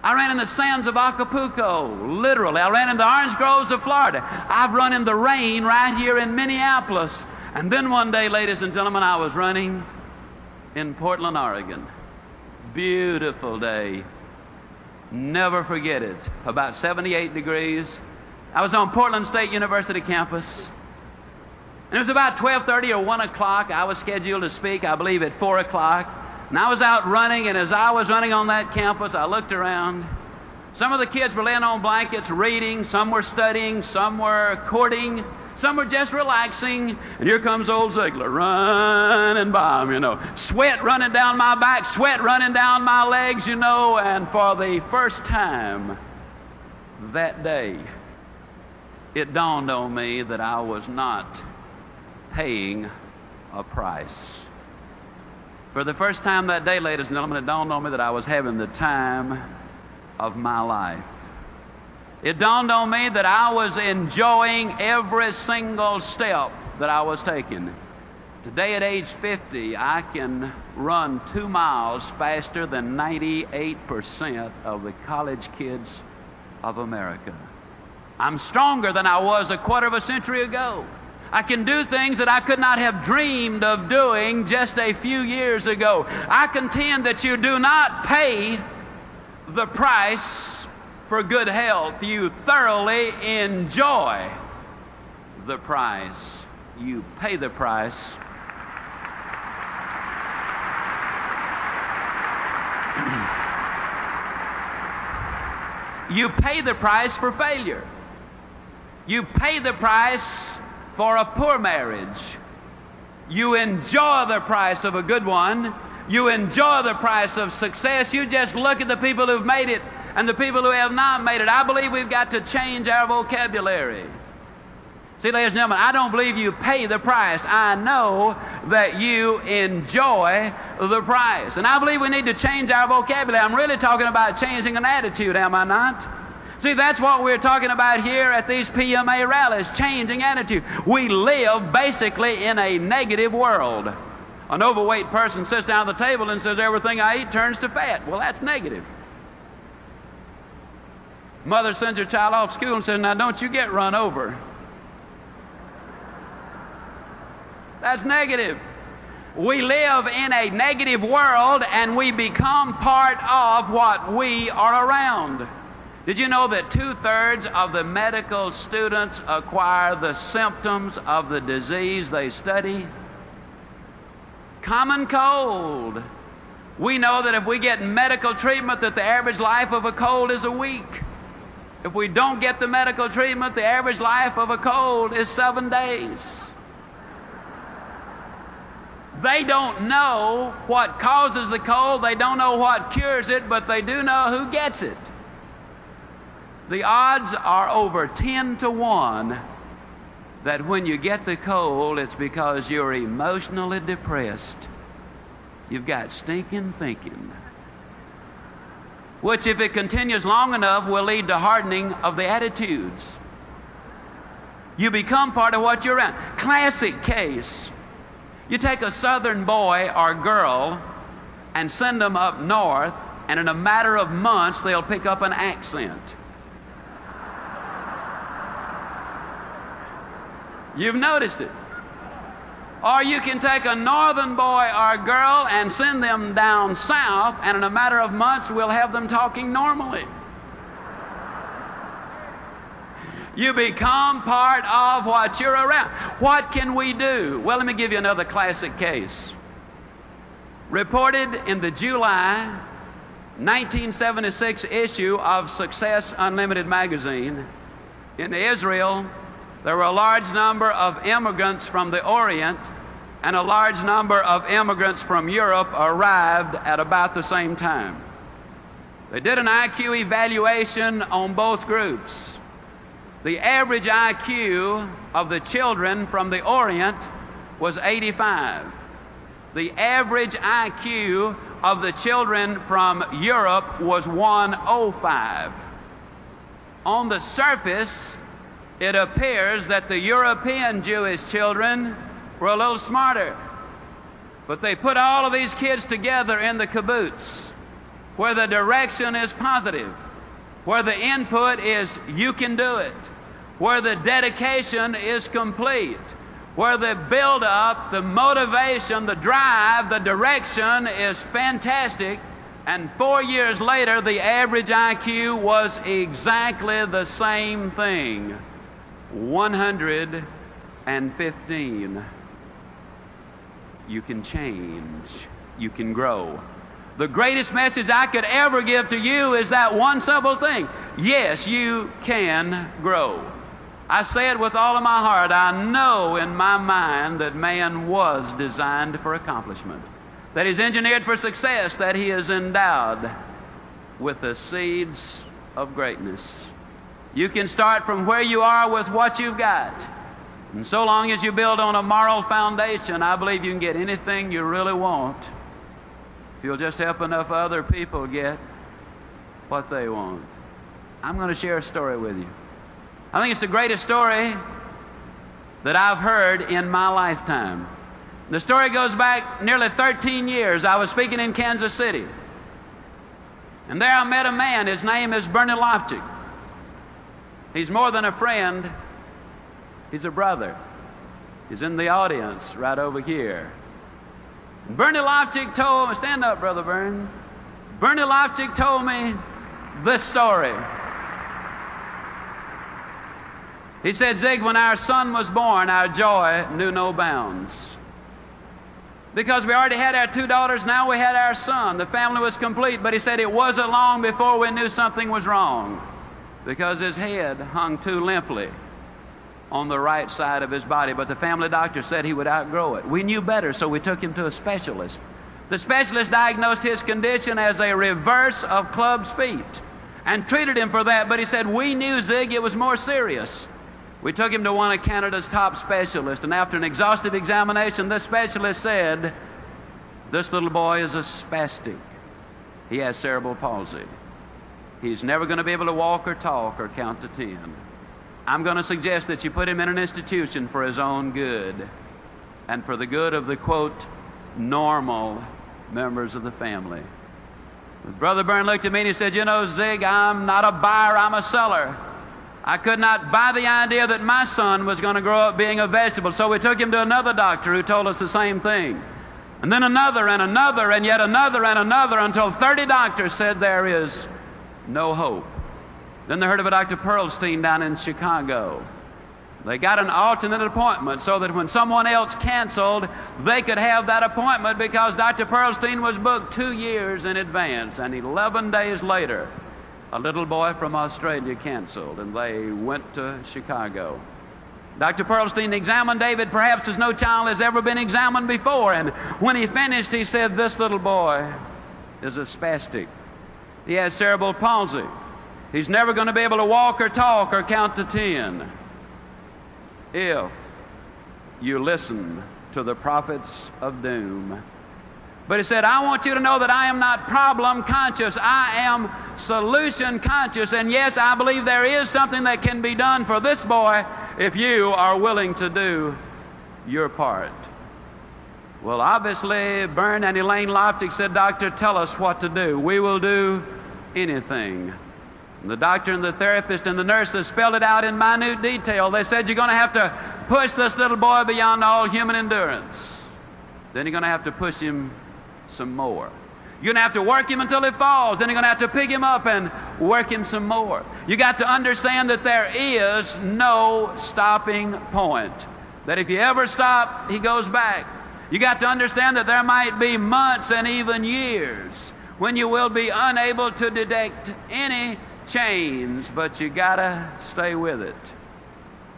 I ran in the sands of Acapulco, literally. I ran in the orange groves of Florida. I've run in the rain right here in Minneapolis. And then one day, ladies and gentlemen, I was running in Portland, Oregon. Beautiful day. Never forget it. About 78 degrees. I was on Portland State University campus. And it was about 12:30 or 1 o'clock. I was scheduled to speak, I believe, at 4 o'clock. And I was out running, and as I was running on that campus, I looked around. Some of the kids were laying on blankets reading, some were studying, some were courting, some were just relaxing. And here comes old Zigler running by them, you know. Sweat running down my back, sweat running down my legs, you know. And for the first time that day, it dawned on me that I was not paying a price. For the first time that day, ladies and gentlemen, it dawned on me that I was having the time of my life. It dawned on me that I was enjoying every single step that I was taking. Today at age 50, I can run 2 miles faster than 98% of the college kids of America. I'm stronger than I was a quarter of a century ago. I can do things that I could not have dreamed of doing just a few years ago. I contend that you do not pay the price for good health. You thoroughly enjoy the price. You pay the price. You pay the price for failure. You pay the price for a poor marriage. You enjoy the price of a good one. You enjoy the price of success. You just look at the people who've made it and the people who have not made it. I believe we've got to change our vocabulary. See, ladies and gentlemen, I don't believe you pay the price. I know that you enjoy the price. And I believe we need to change our vocabulary. I'm really talking about changing an attitude, am I not? See, that's what we're talking about here at these PMA rallies, changing attitude. We live basically in a negative world. An overweight person sits down at the table and says, everything I eat turns to fat. Well, that's negative. Mother sends her child off to school and says, now don't you get run over. That's negative. We live in a negative world, and we become part of what we are around. Did you know that 2/3 of the medical students acquire the symptoms of the disease they study? Common cold. We know that if we get medical treatment, that the average life of a cold is a week. If we don't get the medical treatment, the average life of a cold is 7 days. They don't know what causes the cold, they don't know what cures it, but they do know who gets it. The odds are over 10 to 1 that when you get the cold, it's because you're emotionally depressed. You've got stinking thinking, which, if it continues long enough, will lead to hardening of the attitudes. You become part of what you're around. Classic case. You take a southern boy or girl and send them up north, and in a matter of months, they'll pick up an accent. You've noticed it. Or you can take a northern boy or girl and send them down south, and in a matter of months, we'll have them talking normally. You become part of what you're around. What can we do? Well, let me give you another classic case. Reported in the July 1976 issue of Success Unlimited magazine, in Israel, there were a large number of immigrants from the Orient and a large number of immigrants from Europe arrived at about the same time. They did an IQ evaluation on both groups. The average IQ of the children from the Orient was 85. The average IQ of the children from Europe was 105. On the surface, it appears that the European Jewish children were a little smarter. But they put all of these kids together in the kibbutz, where the direction is positive, where the input is you can do it, where the dedication is complete, where the build-up, the motivation, the drive, the direction is fantastic. And 4 years later, the average IQ was exactly the same thing, 115. You can change. You can grow. The greatest message I could ever give to you is that one simple thing. Yes, you can grow. I say it with all of my heart. I know in my mind that man was designed for accomplishment, that he's engineered for success, that he is endowed with the seeds of greatness. You can start from where you are with what you've got. And so long as you build on a moral foundation, I believe you can get anything you really want if you'll just help enough other people get what they want. I'm going to share a story with you. I think it's the greatest story that I've heard in my lifetime. The story goes back nearly 13 years. I was speaking in Kansas City. And there I met a man. His name is Bernie Loftig. He's more than a friend. He's a brother. He's in the audience right over here. And Bernie Loftig told me, stand up, Brother Bern. Bernie Loftig told me this story. He said, Zig, when our son was born, our joy knew no bounds. Because we already had our 2 daughters, now we had our son. The family was complete, but he said it wasn't long before we knew something was wrong, because his head hung too limply on the right side of his body, but the family doctor said he would outgrow it. We knew better, so we took him to a specialist. The specialist diagnosed his condition as a reverse of club's feet and treated him for that, but he said, we knew, Zig, it was more serious. We took him to one of Canada's top specialists, and after an exhaustive examination, this specialist said, this little boy is a spastic. He has cerebral palsy. He's never going to be able to walk or talk or count to 10. I'm going to suggest that you put him in an institution for his own good and for the good of the, quote, normal members of the family. Brother Byrne looked at me and he said, you know, Zig, I'm not a buyer, I'm a seller. I could not buy the idea that my son was going to grow up being a vegetable, so we took him to another doctor who told us the same thing. And then another and another and yet another and another until 30 doctors said there is no hope. Then they heard of a Dr. Pearlstein down in Chicago. They got an alternate appointment so that when someone else canceled, they could have that appointment because Dr. Pearlstein was booked 2 years in advance. And 11 days later, a little boy from Australia canceled, and they went to Chicago. Dr. Pearlstein examined David perhaps as no child has ever been examined before, and when he finished, he said, this little boy is a spastic. He has cerebral palsy. He's never going to be able to walk or talk or count to 10 if you listen to the prophets of doom. But he said, I want you to know that I am not problem conscious. I am solution conscious. And yes, I believe there is something that can be done for this boy if you are willing to do your part. Well, obviously, Bern and Elaine Loftig said, Doctor, tell us what to do. We will do anything. And the doctor and the therapist and the nurses spelled it out in minute detail. They said, you're going to have to push this little boy beyond all human endurance. Then you're going to have to push him some more. You're going to have to work him until he falls. Then you're going to have to pick him up and work him some more. You got to understand that there is no stopping point. That if you ever stop, he goes back. You got to understand that there might be months and even years when you will be unable to detect any change, but you gotta stay with it.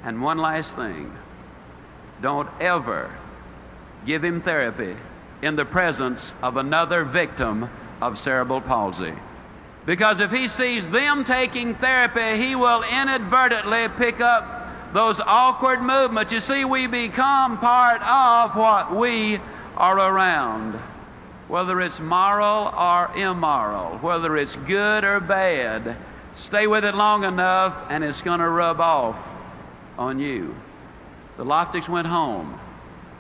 And one last thing, don't ever give him therapy in the presence of another victim of cerebral palsy. Because if he sees them taking therapy, he will inadvertently pick up those awkward movements. You see, we become part of what we are around. Whether it's moral or immoral, whether it's good or bad, stay with it long enough and it's going to rub off on you. The Loftics went home.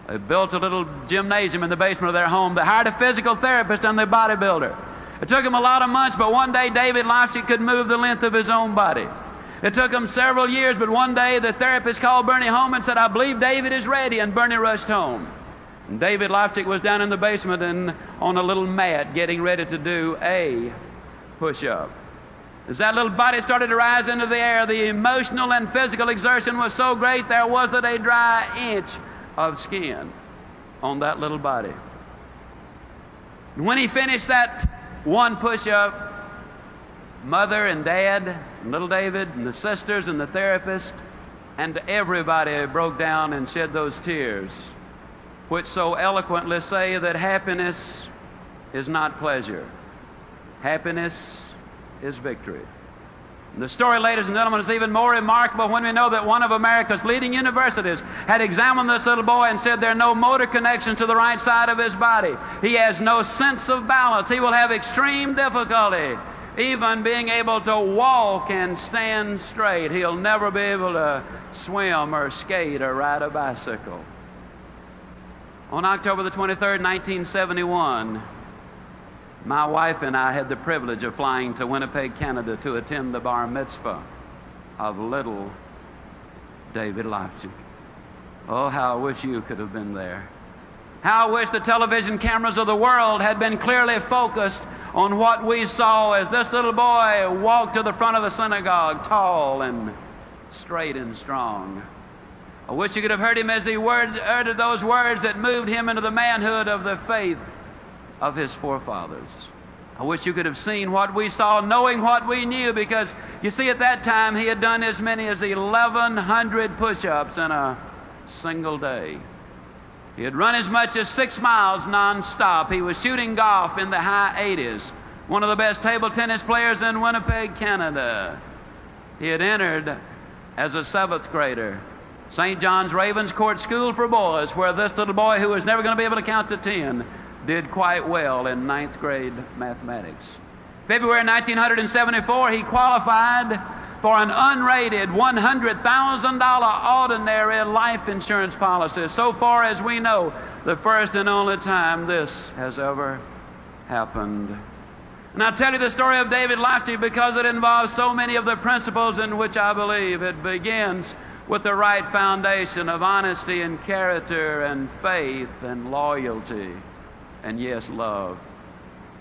They built a little gymnasium in the basement of their home. They hired a physical therapist and the bodybuilder. It took him a lot of months, but one day David Loftic could move the length of his own body. It took him several years, but one day the therapist called Bernie home and said, "I believe David is ready," and Bernie rushed home. And David Loftic was down in the basement and on a little mat getting ready to do a push-up. As that little body started to rise into the air, the emotional and physical exertion was so great there wasn't a dry inch of skin on that little body. And when he finished that one push-up, Mother and Dad and little David and the sisters and the therapist and everybody broke down and shed those tears, which so eloquently say that happiness is not pleasure. Happiness is victory. And the story, ladies and gentlemen, is even more remarkable when we know that one of America's leading universities had examined this little boy and said there are no motor connections to the right side of his body. He has no sense of balance. He will have extreme difficulty even being able to walk and stand straight. He'll never be able to swim or skate or ride a bicycle. On October the 23rd, 1971, my wife and I had the privilege of flying to Winnipeg, Canada to attend the bar mitzvah of little David Loftic. Oh, how I wish you could have been there. How I wish the television cameras of the world had been clearly focused on what we saw as this little boy walked to the front of the synagogue, tall and straight and strong. I wish you could have heard him as he uttered those words that moved him into the manhood of the faith of his forefathers. I wish you could have seen what we saw, knowing what we knew, because you see, at that time he had done as many as 1,100 push-ups in a single day. He had run as much as 6 miles non-stop. He was shooting golf in the high 80s, one of the best table tennis players in Winnipeg, Canada. He had entered as a 7th grader St. John's Ravens Court School for Boys, where this little boy, who was never going to be able to count to 10, did quite well in 9th grade mathematics. February 1974, he qualified for an unrated $100,000 ordinary life insurance policy. So far as we know, the first and only time this has ever happened. And I'll tell you the story of David Loftic because it involves so many of the principles in which I believe. It begins with the right foundation of honesty and character and faith and loyalty and, yes, love.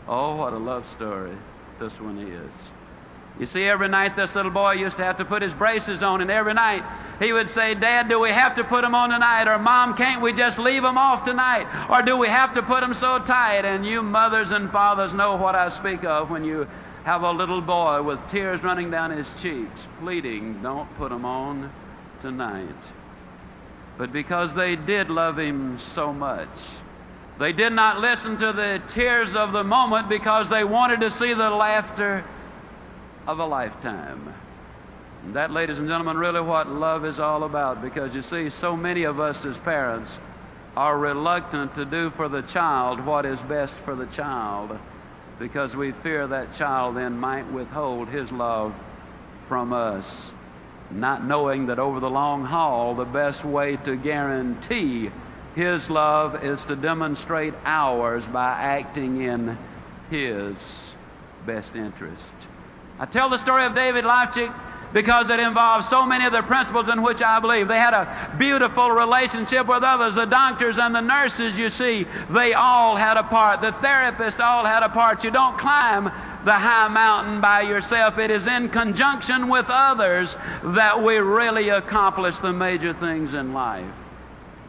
Oh, what a love story this one is. You see, every night this little boy used to have to put his braces on, and every night he would say, "Dad, do we have to put them on tonight?" Or, "Mom, can't we just leave them off tonight?" Or, "Do we have to put them so tight?" And you mothers and fathers know what I speak of when you have a little boy with tears running down his cheeks, pleading, "Don't put them on tonight." But because they did love him so much, they did not listen to the tears of the moment because they wanted to see the laughter of a lifetime. And that, ladies and gentlemen, really what love is all about, because you see, so many of us as parents are reluctant to do for the child what is best for the child because we fear that child then might withhold his love from us, not knowing that over the long haul, the best way to guarantee his love is to demonstrate ours by acting in his best interest. I tell the story of David Loftic because it involves so many of the principles in which I believe. They had a beautiful relationship with others. The doctors and the nurses, you see, they all had a part. The therapists all had a part. You don't climb the high mountain by yourself. It is in conjunction with others that we really accomplish the major things in life.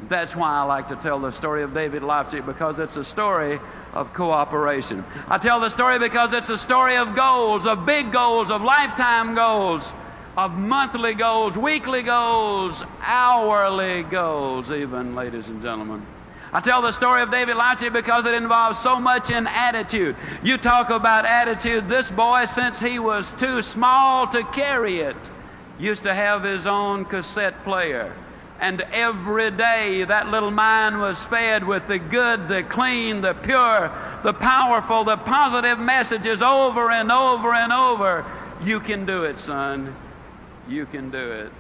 That's why I like to tell the story of David Leipzig, because it's a story of cooperation. I tell the story because it's a story of goals, of big goals, of lifetime goals, of monthly goals, weekly goals, hourly goals even, ladies and gentlemen. I tell the story of David Leipzig because it involves so much in attitude. You talk about attitude. This boy, since he was too small to carry it, used to have his own cassette player. And every day that little mind was fed with the good, the clean, the pure, the powerful, the positive messages over and over and over. You can do it, son. You can do it.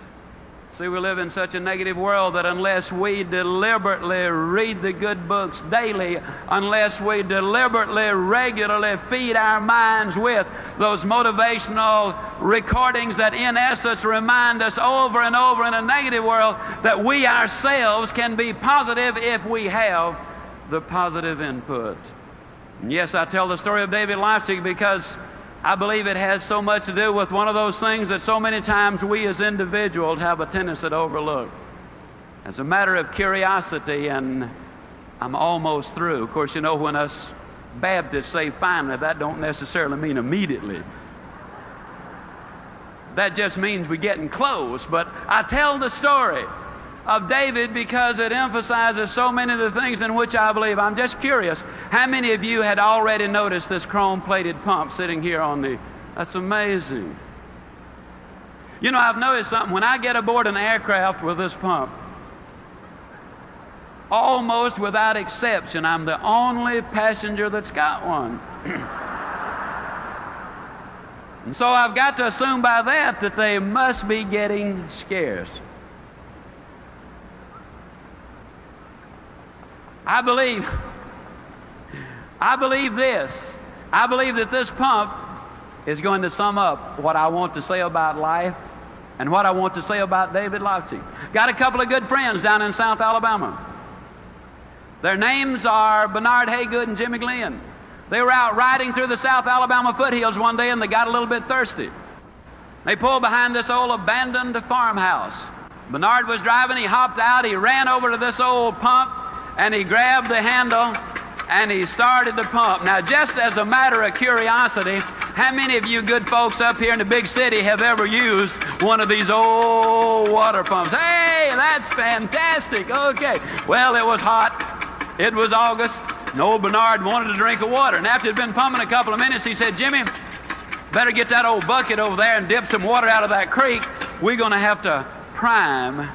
See, we live in such a negative world that unless we deliberately read the good books daily, unless we deliberately, regularly feed our minds with those motivational recordings that in essence remind us over and over in a negative world that we ourselves can be positive if we have the positive input. And yes, I tell the story of David Leipzig because I believe it has so much to do with one of those things that so many times we as individuals have a tendency to overlook. As a matter of curiosity, and I'm almost through. Of course, you know, when us Baptists say finally, that don't necessarily mean immediately. That just means we're getting close. But I tell the story of David because it emphasizes so many of the things in which I believe. I'm just curious, how many of you had already noticed this chrome-plated pump sitting here on the... That's amazing. You know, I've noticed something. When I get aboard an aircraft with this pump, almost without exception, I'm the only passenger that's got one. And so I've got to assume by that they must be getting scarce. I believe this. I believe that this pump is going to sum up what I want to say about life and what I want to say about David Leipzig. Got a couple of good friends down in South Alabama. Their names are Bernard Haygood and Jimmy Glenn. They were out riding through the South Alabama foothills one day and they got a little bit thirsty. They pulled behind this old abandoned farmhouse. Bernard was driving, he hopped out, he ran over to this old pump, and he grabbed the handle and he started to pump. Now, just as a matter of curiosity, how many of you good folks up here in the big city have ever used one of these old water pumps? Hey, that's fantastic. Okay. Well, it was hot. It was August. And old Bernard wanted a drink of water. And after he'd been pumping a couple of minutes, he said, Jimmy, better get that old bucket over there and dip some water out of that creek. We're going to have to prime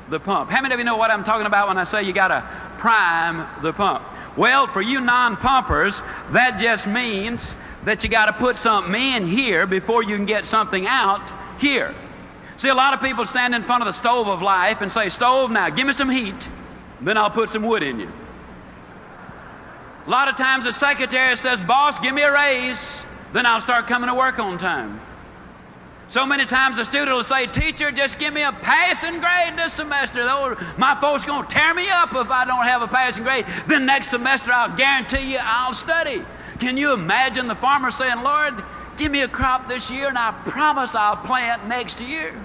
the pump. How many of you know what I'm talking about when I say you got to prime the pump? Well, for you non-pumpers, that just means that you got to put something in here before you can get something out here. See, a lot of people stand in front of the stove of life and say, stove, now give me some heat, then I'll put some wood in you. A lot of times the secretary says, boss, give me a raise, then I'll start coming to work on time. So many times the student will say, teacher, just give me a passing grade this semester. My folks are going to tear me up if I don't have a passing grade. Then next semester, I'll guarantee you I'll study. Can you imagine the farmer saying, Lord, give me a crop this year and I promise I'll plant next year?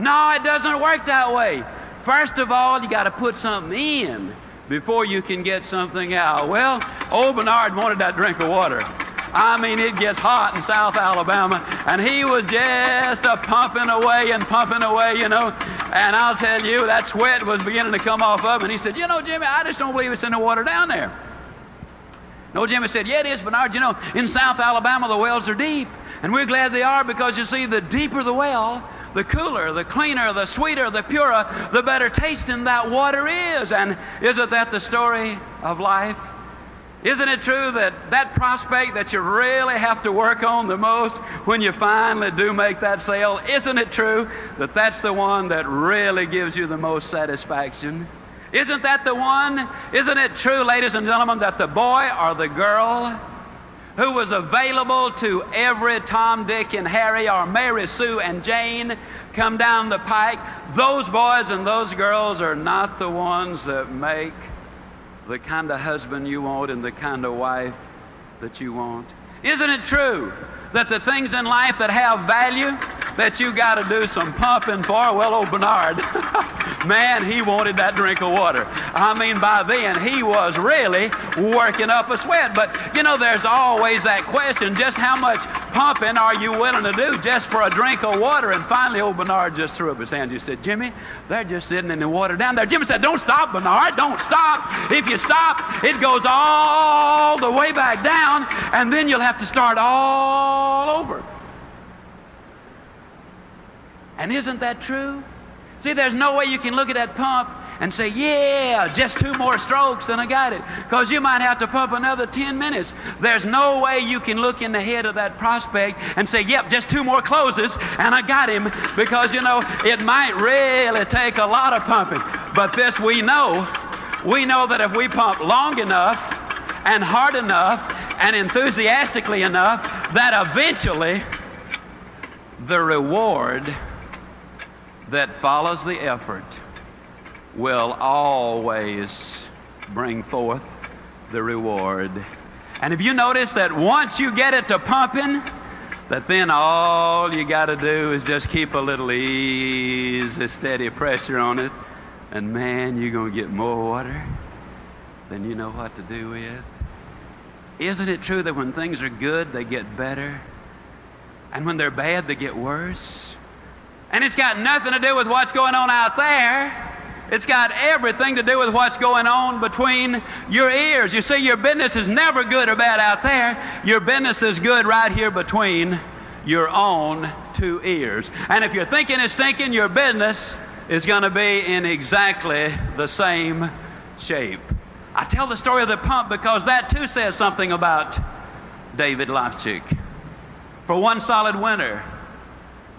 No, it doesn't work that way. First of all, you got to put something in before you can get something out. Well, old Bernard wanted that drink of water. I mean, it gets hot in South Alabama, and he was just pumping away, you know. And I'll tell you, that sweat was beginning to come off of him. And he said, you know, Jimmy, I just don't believe it's in the water down there. No, Jimmy said, yeah, it is, Bernard. You know, in South Alabama, the wells are deep. And we're glad they are because, you see, the deeper the well, the cooler, the cleaner, the sweeter, the purer, the better tasting that water is. And isn't that the story of life? Isn't it true that that prospect that you really have to work on the most when you finally do make that sale, isn't it true that that's the one that really gives you the most satisfaction? Isn't that the one? Isn't it true, ladies and gentlemen, that the boy or the girl who was available to every Tom, Dick, and Harry or Mary, Sue, and Jane come down the pike, those boys and those girls are not the ones that make the kind of husband you want and the kind of wife that you want? Isn't it true that the things in life that have value that you got to do some pumping for? Well, old Bernard, man, he wanted that drink of water. I mean, by then, he was really working up a sweat. But, you know, there's always that question, just how much pumping are you willing to do just for a drink of water? And finally, old Bernard just threw up his hand. He said, Jimmy, they're just sitting in the water down there. Jimmy said, don't stop, Bernard, don't stop. If you stop, it goes all the way back down, and then you'll have to start all over. And isn't that true? See, there's no way you can look at that pump and say, yeah, just 2 more strokes and I got it. Because you might have to pump another 10 minutes. There's no way you can look in the head of that prospect and say, yep, just 2 more closes and I got him. Because, you know, it might really take a lot of pumping. But this we know. We know that if we pump long enough and hard enough and enthusiastically enough, that eventually the reward that follows the effort will always bring forth the reward. And if you notice that once you get it to pumping, that then all you got to do is just keep a little easy, steady pressure on it, and man, you're going to get more water than you know what to do with. Isn't it true that when things are good, they get better? And when they're bad, they get worse? And it's got nothing to do with what's going on out there. It's got everything to do with what's going on between your ears. You see, your business is never good or bad out there. Your business is good right here between your own 2 ears. And if you're thinking it's stinking, your business is going to be in exactly the same shape. I tell the story of the pump because that too says something about David Lofchick. For one solid winter,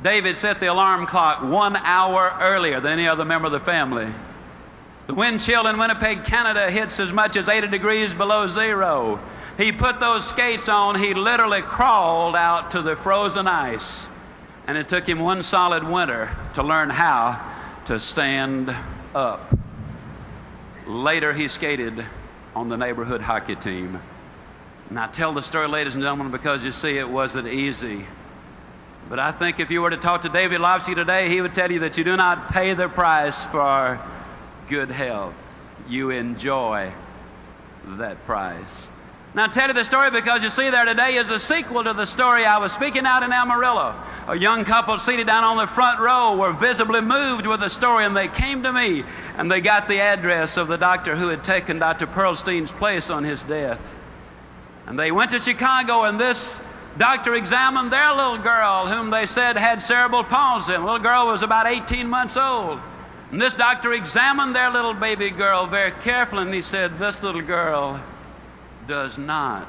David set the alarm clock 1 hour earlier than any other member of the family. The wind chill in Winnipeg, Canada hits as much as 80 degrees below zero. He put those skates on. He literally crawled out to the frozen ice. And it took him 1 solid winter to learn how to stand up. Later, he skated on the neighborhood hockey team. And I tell the story, ladies and gentlemen, because you see, it wasn't easy. But I think if you were to talk to David Lofchick today, he would tell you that you do not pay the price for good health. You enjoy that price. Now, I tell you the story because you see, there today is a sequel to the story. I was speaking out in Amarillo. A young couple seated down on the front row were visibly moved with the story, and they came to me, and they got the address of the doctor who had taken Dr. Pearlstein's place on his death. And they went to Chicago, and this doctor examined their little girl, whom they said had cerebral palsy. The little girl was about 18 months old. And this doctor examined their little baby girl very carefully, and he said, this little girl does not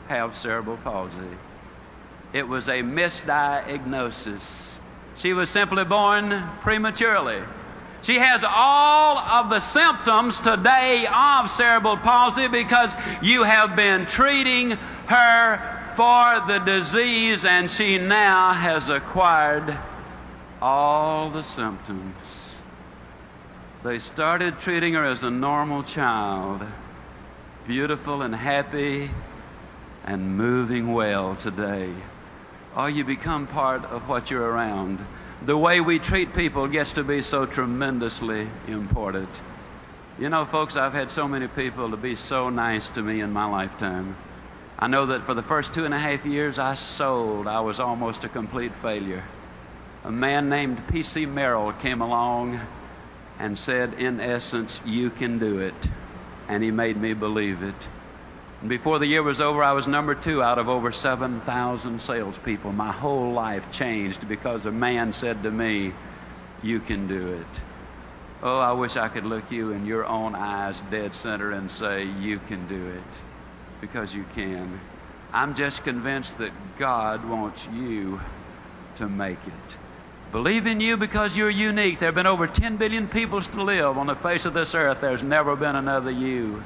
have cerebral palsy. It was a misdiagnosis. She was simply born prematurely. She has all of the symptoms today of cerebral palsy because you have been treating her for the disease, and she now has acquired all the symptoms. They started treating her as a normal child, beautiful and happy and moving well today. Oh, you become part of what you're around. The way we treat people gets to be so tremendously important. You know, folks, I've had so many people to be so nice to me in my lifetime. I know that for the first 2.5 years I was almost a complete failure. A man named P.C. Merrill came along and said, in essence, you can do it. And he made me believe it. And before the year was over, I was number 2 out of over 7,000 salespeople. My whole life changed because a man said to me, you can do it. Oh, I wish I could look you in your own eyes dead center and say, you can do it. Because you can. I'm just convinced that God wants you to make it. Believe in you because you're unique. There have been over 10 billion people to live on the face of this earth. There's never been another you.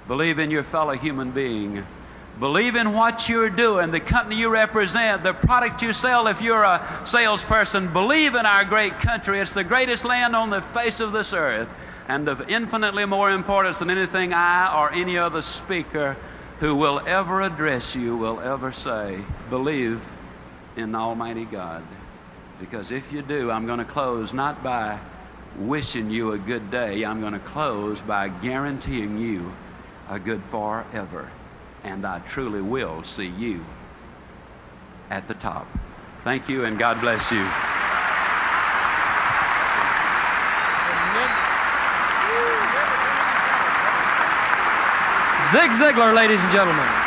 Believe in your fellow human being. Believe in what you're doing, the company you represent, the product you sell if you're a salesperson. Believe in our great country. It's the greatest land on the face of this earth, and of infinitely more importance than anything I or any other speaker who will ever address you will ever say. Believe in Almighty God. Because if you do, I'm going to close not by wishing you a good day. I'm going to close by guaranteeing you a good forever. And I truly will see you at the top. Thank you, and God bless you. Zig Ziglar, ladies and gentlemen.